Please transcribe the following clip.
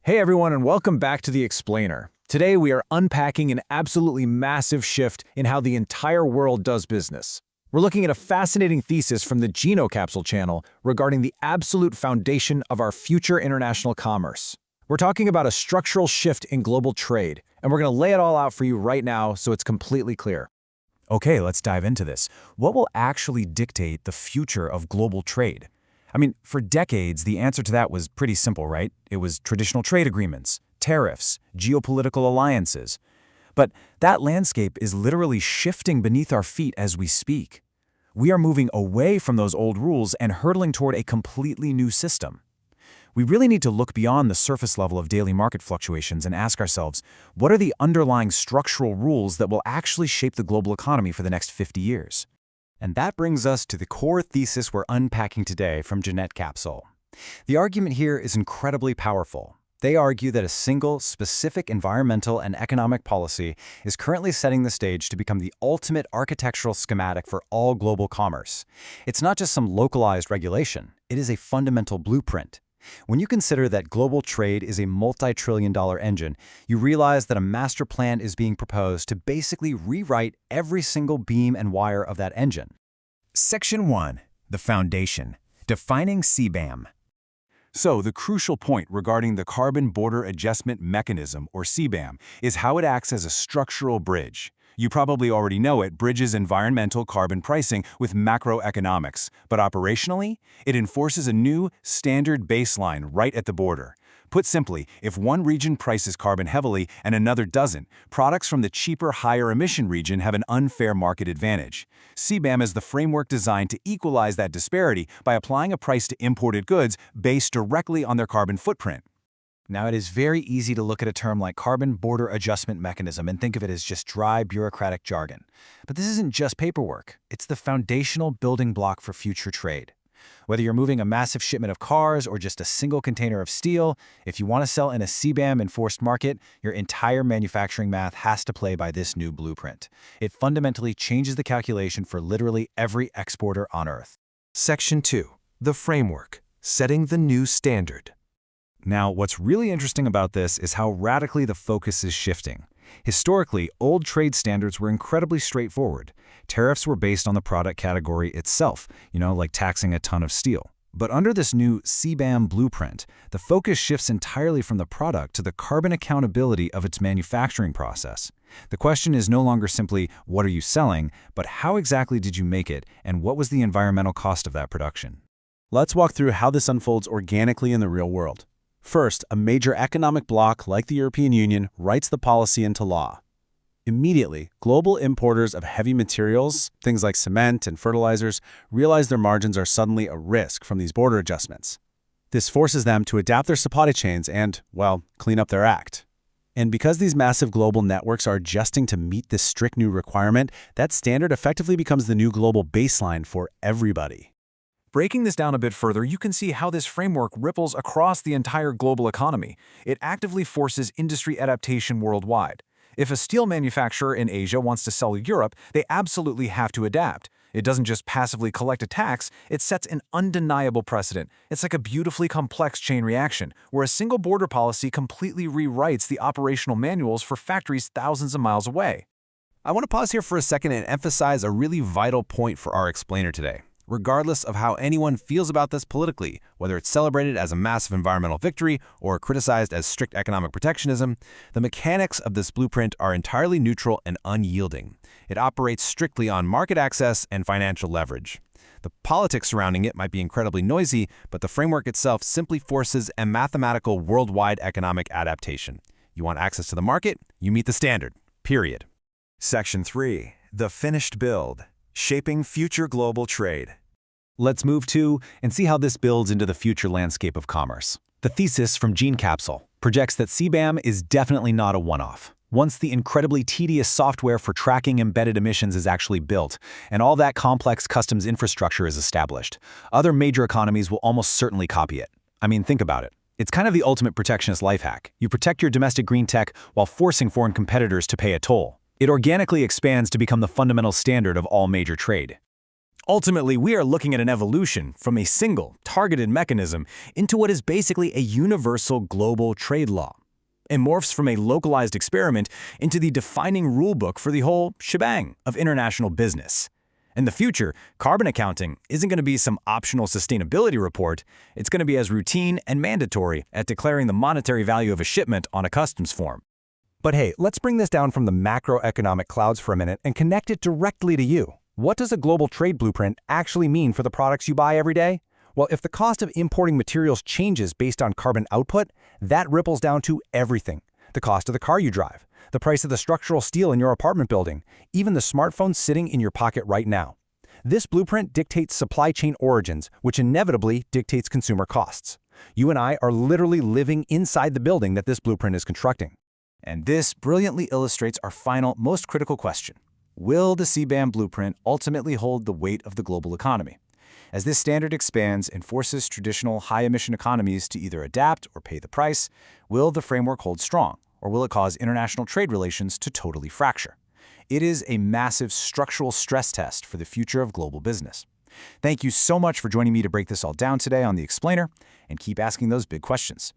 Hey everyone, and welcome back to The Explainer. Today we are unpacking an absolutely massive shift in how the entire world does business. We're looking at a fascinating thesis from the GeneCapsule channel regarding the absolute foundation of our future international commerce. We're talking about a structural shift in global trade, and we're going to lay it all out for you right now so it's completely clear. Okay, let's dive into this. What will actually dictate the future of global trade? For decades, the answer to that was pretty simple, right? It was traditional trade agreements, tariffs, geopolitical alliances. But that landscape is literally shifting beneath our feet as we speak. We are moving away from those old rules and hurtling toward a completely new system. We really need to look beyond the surface level of daily market fluctuations and ask ourselves, what are the underlying structural rules that will actually shape the global economy for the next 50 years? And that brings us to the core thesis we're unpacking today from GeneCapsule. The argument here is incredibly powerful. They argue that a single, specific environmental and economic policy is currently setting the stage to become the ultimate architectural schematic for all global commerce. It's not just some localized regulation, it is a fundamental blueprint. When you consider that global trade is a multi-trillion-dollar engine, you realize that a master plan is being proposed to basically rewrite every single beam and wire of that engine. Section 1. The Foundation. Defining CBAM. So, the crucial point regarding the Carbon Border Adjustment Mechanism, or CBAM, is how it acts as a structural bridge. You probably already know it bridges environmental carbon pricing with macroeconomics, but operationally, it enforces a new, standard baseline right at the border. Put simply, if one region prices carbon heavily and another doesn't, products from the cheaper, higher-emission region have an unfair market advantage. CBAM is the framework designed to equalize that disparity by applying a price to imported goods based directly on their carbon footprint. Now, it is very easy to look at a term like Carbon Border Adjustment Mechanism and think of it as just dry, bureaucratic jargon. But this isn't just paperwork. It's the foundational building block for future trade. Whether you're moving a massive shipment of cars or just a single container of steel, if you want to sell in a CBAM-enforced market, your entire manufacturing math has to play by this new blueprint. It fundamentally changes the calculation for literally every exporter on Earth. Section 2. The Framework. Setting the New Standard. Now, what's really interesting about this is how radically the focus is shifting. Historically, old trade standards were incredibly straightforward. Tariffs were based on the product category itself, like taxing a ton of steel. But under this new CBAM blueprint, the focus shifts entirely from the product to the carbon accountability of its manufacturing process. The question is no longer simply, what are you selling, but how exactly did you make it, and what was the environmental cost of that production? Let's walk through how this unfolds organically in the real world. First, a major economic bloc like the European Union writes the policy into law. Immediately, global importers of heavy materials, things like cement and fertilizers, realize their margins are suddenly a risk from these border adjustments. This forces them to adapt their supply chains and, clean up their act. And because these massive global networks are adjusting to meet this strict new requirement, that standard effectively becomes the new global baseline for everybody. Breaking this down a bit further, you can see how this framework ripples across the entire global economy. It actively forces industry adaptation worldwide. If a steel manufacturer in Asia wants to sell Europe, they absolutely have to adapt. It doesn't just passively collect a tax, it sets an undeniable precedent. It's like a beautifully complex chain reaction, where a single border policy completely rewrites the operational manuals for factories thousands of miles away. I want to pause here for a second and emphasize a really vital point for our explainer today. Regardless of how anyone feels about this politically, whether it's celebrated as a massive environmental victory or criticized as strict economic protectionism, the mechanics of this blueprint are entirely neutral and unyielding. It operates strictly on market access and financial leverage. The politics surrounding it might be incredibly noisy, but the framework itself simply forces a mathematical worldwide economic adaptation. You want access to the market? You meet the standard. Period. Section 3. The Finished Build. Shaping Future Global Trade. Let's move to and see how this builds into the future landscape of commerce. The thesis from GeneCapsule projects that CBAM is definitely not a one-off. Once the incredibly tedious software for tracking embedded emissions is actually built, and all that complex customs infrastructure is established, other major economies will almost certainly copy it. Think about it. It's kind of the ultimate protectionist life hack. You protect your domestic green tech while forcing foreign competitors to pay a toll. It organically expands to become the fundamental standard of all major trade. Ultimately, we are looking at an evolution from a single, targeted mechanism into what is basically a universal global trade law. It morphs from a localized experiment into the defining rulebook for the whole shebang of international business. In the future, carbon accounting isn't going to be some optional sustainability report. It's going to be as routine and mandatory as declaring the monetary value of a shipment on a customs form. But hey, let's bring this down from the macroeconomic clouds for a minute and connect it directly to you. What does a global trade blueprint actually mean for the products you buy every day? Well, if the cost of importing materials changes based on carbon output, that ripples down to everything. The cost of the car you drive, the price of the structural steel in your apartment building, even the smartphone sitting in your pocket right now. This blueprint dictates supply chain origins, which inevitably dictates consumer costs. You and I are literally living inside the building that this blueprint is constructing. And this brilliantly illustrates our final, most critical question. Will the CBAM blueprint ultimately hold the weight of the global economy? As this standard expands and forces traditional high-emission economies to either adapt or pay the price, will the framework hold strong, or will it cause international trade relations to totally fracture? It is a massive structural stress test for the future of global business. Thank you so much for joining me to break this all down today on The Explainer, and keep asking those big questions.